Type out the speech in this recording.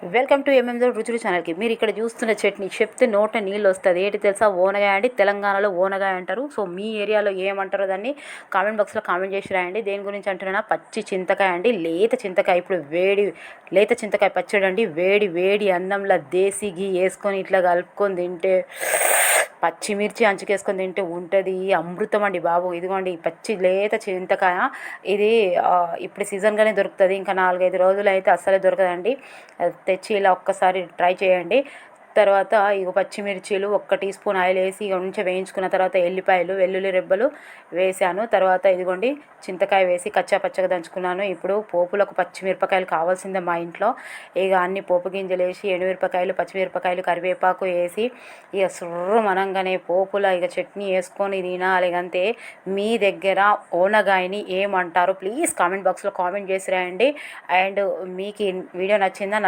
Welcome to ఎంఎంజెడ్ రుచులు ఛానల్కి. మీరు ఇక్కడ చూస్తున్న చట్నీ చెప్తే నోట నీళ్ళు వస్తుంది. ఏంటి తెలుసా? ఓనగాయ అండి. తెలంగాణలో ఓనగాయ అంటారు. సో మీ ఏరియాలో ఏమంటారో దాన్ని కామెంట్ బాక్స్లో కామెంట్ చేసి రాయండి. దేని గురించి అంటున్నా? పచ్చి చింతకాయ అండి. లేత చింతకాయ. ఇప్పుడు లేత చింతకాయ పచ్చడి అండి. వేడి వేడి అన్నంలో దేశీ ఘీ వేసుకొని ఇట్లా కలుపుకొని తింటే, పచ్చిమిర్చి అంచుకేసుకొని తింటే ఉంటుంది అమృతం అండి బాబు. ఇదిగోండి పచ్చి లేత చింతకాయ. ఇది ఇప్పుడు సీజన్గానే దొరుకుతుంది. ఇంకా 4-5 రోజులు అయితే అస్సలే దొరకదండి. తెచ్చి ఇలా ఒక్కసారి ట్రై చేయండి. తర్వాత ఇక పచ్చిమిర్చీలు 1 టీ స్పూన్ ఆయిల్ వేసి ఇక కొంచెం వేయించుకున్న తర్వాత ఎల్లిపాయలు, వెల్లుల్లి రెబ్బలు వేసాను. తర్వాత ఇదిగోండి చింతకాయ వేసి కచ్చా పచ్చగా దంచుకున్నాను. ఇప్పుడు పోపులకు పచ్చిమిరపకాయలు కావాల్సిందే మా ఇంట్లో. ఇక అన్ని పోపు గింజలు వేసి ఎండుమిరపకాయలు, పచ్చిమిరపకాయలు, కరివేపాకు వేసి ఇక సుర్రు మనంగానే పోపులో ఇక చట్నీ వేసుకొని తినాలి. అంతే. మీ దగ్గర ఓనగాయని ఏమంటారు? ప్లీజ్ కామెంట్ బాక్స్లో కామెంట్ చేసి రాయండి. అండ్ మీకు ఈ వీడియో నచ్చిందా?